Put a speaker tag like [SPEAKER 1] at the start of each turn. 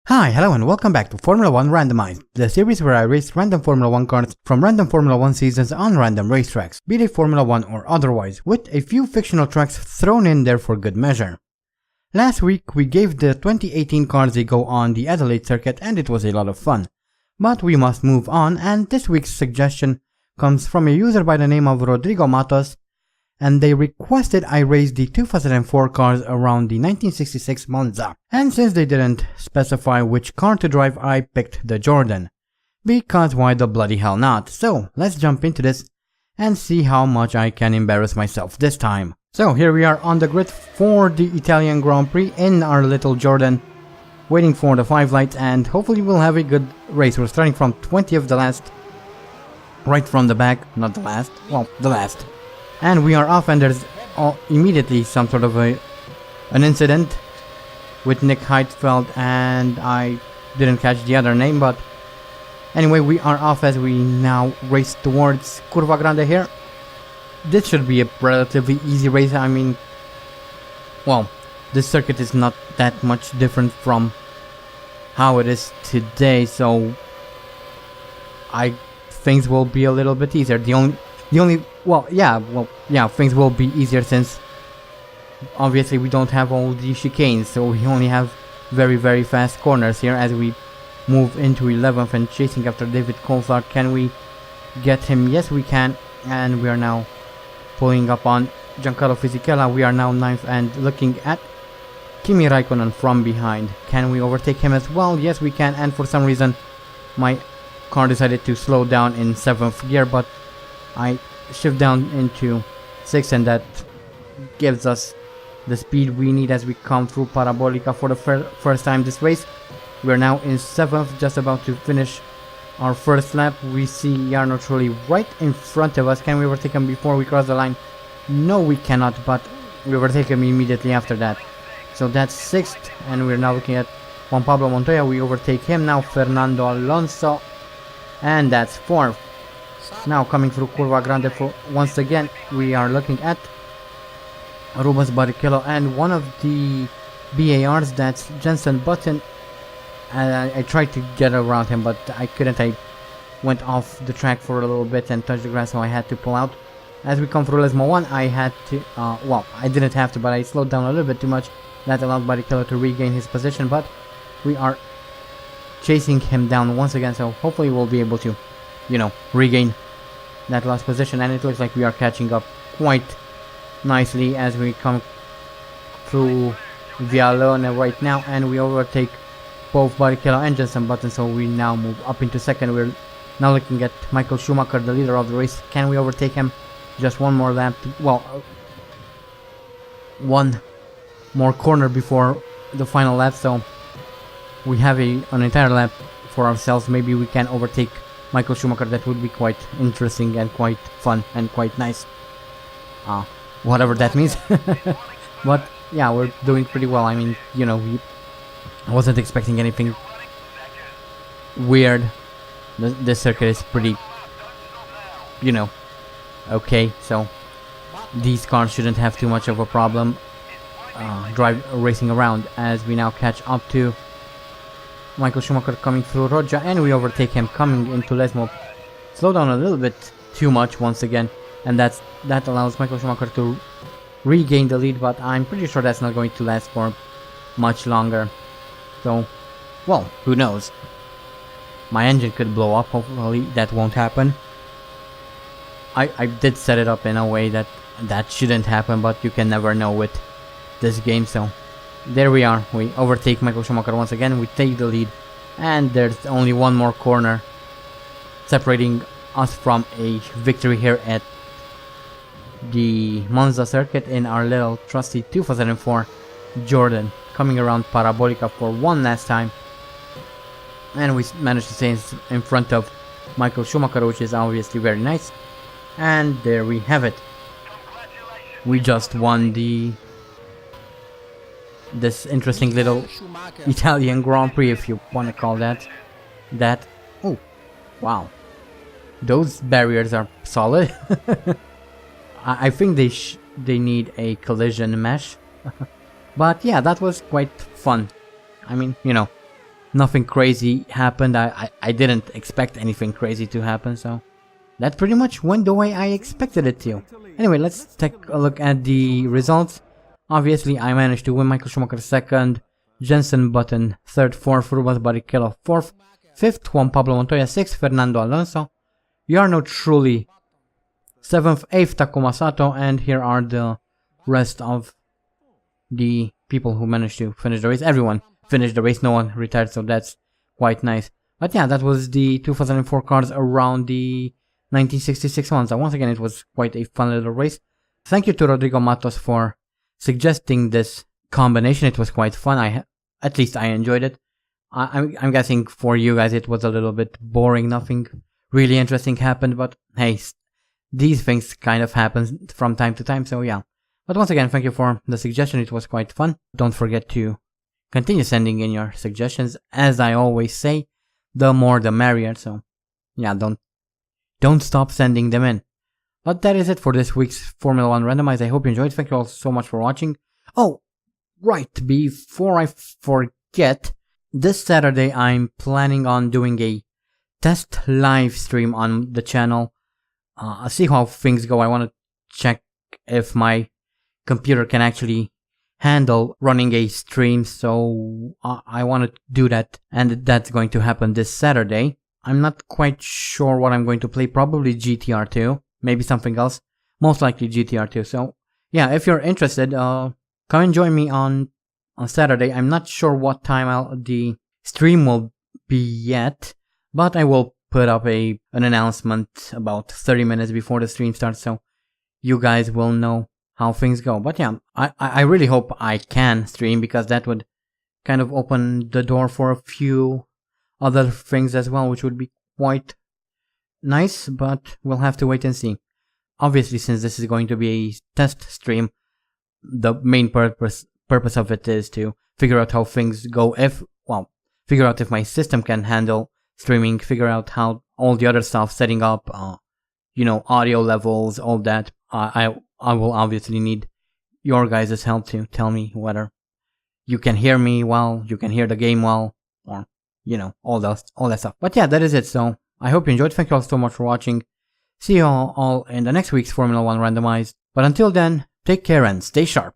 [SPEAKER 1] Hi, hello and welcome back to Formula 1 Randomized, the series where I race random Formula 1 cars from random Formula 1 seasons on random racetracks, be they Formula 1 or otherwise, with a few fictional tracks thrown in there for good measure. Last week we gave the 2018 cars a go on the Adelaide circuit and it was a lot of fun. But we must move on, and this week's suggestion comes from a user by the name of Rodrigo Matos, and they requested I race the 2004 cars around the 1966 Monza. And since they didn't specify which car to drive, I picked the Jordan. Because why the bloody hell not? So let's jump into this and see how much I can embarrass myself this time. So here we are on the grid for the Italian Grand Prix in our little Jordan, waiting for the 5 lights, and hopefully we'll have a good race. We're starting from 20th, the last, right from the back, not the last, well, the last. And we are off, and there's immediately some sort of an incident with Nick Heidfeld, and I didn't catch the other name, but anyway, we are off as we now race towards Curva Grande here. This should be a relatively easy race. I mean, well, this circuit is not that much different from how it is today, so things will be a little bit easier. Things will be easier since obviously we don't have all the chicanes, so we only have very fast corners here as we move into 11th and chasing after David Coulthard. Can we get him? Yes, we can, and we are now pulling up on Giancarlo Fisichella. We are now 9th and looking at Kimi Raikkonen from behind. Can we overtake him as well? Yes, we can, and for some reason my car decided to slow down in 7th gear, but I shift down into 6th, and that gives us the speed we need as we come through Parabolica for the first time this race. We are now in 7th, just about to finish our first lap. We see Jarno Trulli right in front of us. Can we overtake him before we cross the line? No, we cannot, but we overtake him immediately after that. So that's 6th, and we're now looking at Juan Pablo Montoya. We overtake him now, Fernando Alonso, and that's 4th. Now coming through Curva Grande for once again, we are looking at Rubens Barrichello and one of the BARs, that's Jensen Button. I tried to get around him, but I couldn't. I went off the track for a little bit and touched the grass, so I had to pull out. As we come through Lesmo 1, I had to, I didn't have to, but I slowed down a little bit too much. That allowed Barrichello to regain his position, but we are chasing him down once again, so hopefully we'll be able to, regain that last position. And it looks like we are catching up quite nicely as we come through Vialone right now, and we overtake both Barrichello and Jensen Button, so we now move up into 2nd. We're now looking at Michael Schumacher, the leader of the race. Can we overtake him? Just one more lap, one more corner before the final lap, so we have an entire lap for ourselves. Maybe we can overtake Michael Schumacher. That would be quite interesting and quite fun and quite nice, whatever that means. But yeah, we're doing pretty well. I mean, I wasn't expecting anything weird. This circuit is pretty, okay, so these cars shouldn't have too much of a problem racing around, as we now catch up to Michael Schumacher coming through Roggia, and we overtake him coming into Lesmo. Slow down a little bit too much once again, and that allows Michael Schumacher to regain the lead, but I'm pretty sure that's not going to last for much longer. So, well, who knows? My engine could blow up. Hopefully that won't happen. I did set it up in a way that shouldn't happen, but you can never know with this game. So there we are. We overtake Michael Schumacher once again. We take the lead, and there's only one more corner separating us from a victory here at the Monza circuit in our little trusty 2004 Jordan, coming around Parabolica for one last time. And we managed to stay in front of Michael Schumacher, which is obviously very nice. And there we have it. We just won this interesting little Italian Grand Prix, if you want to call that. Oh, wow. Those barriers are solid. I think they need a collision mesh. But yeah, that was quite fun. I mean, nothing crazy happened. I didn't expect anything crazy to happen, so that pretty much went the way I expected it to. Anyway, let's take a look at the results. Obviously, I managed to win. Michael Schumacher second, Jensen Button third, fourth, Rubens Barrichello fourth, fifth, Juan Pablo Montoya sixth, Fernando Alonso, Jarno Trulli seventh, eighth, Takuma Sato, and here are the rest of the people who managed to finish the race. Everyone finished the race, no one retired, so that's quite nice. But yeah, that was the 2004 cars around the 1966 Monza. Once again, it was quite a fun little race. Thank you to Rodrigo Matos for suggesting this combination. It was quite fun. At least I enjoyed it. I'm guessing for you guys it was a little bit boring. Nothing really interesting happened, but hey, these things kind of happen from time to time, so yeah. But once again, thank you for the suggestion. It was quite fun. Don't forget to continue sending in your suggestions. As I always say, the more the merrier, so yeah, don't stop sending them in. But that is it for this week's Formula 1 Randomized. I hope you enjoyed. Thank you all so much for watching. Oh, right, before I forget, this Saturday I'm planning on doing a test live stream on the channel. I'll see how things go. I want to check if my computer can actually handle running a stream, so I want to do that, and that's going to happen this Saturday. I'm not quite sure what I'm going to play. Probably GTR2, maybe something else. Most likely GTR2. So yeah, if you're interested, come and join me on Saturday. I'm not sure what time the stream will be yet, but I will put up an announcement about 30 minutes before the stream starts, so you guys will know how things go. But yeah, I really hope I can stream, because that would kind of open the door for a few other things as well, which would be quite nice, but we'll have to wait and see. Obviously, since this is going to be a test stream, the main purpose of it is to figure out how things go, figure out if my system can handle streaming, figure out how all the other stuff, setting up, audio levels, all that. I will obviously need your guys' help to tell me whether you can hear me well, you can hear the game well, or all that stuff. But yeah, that is it. So I hope you enjoyed. Thank you all so much for watching. See you all in the next week's Formula 1 Randomized. But until then, take care and stay sharp.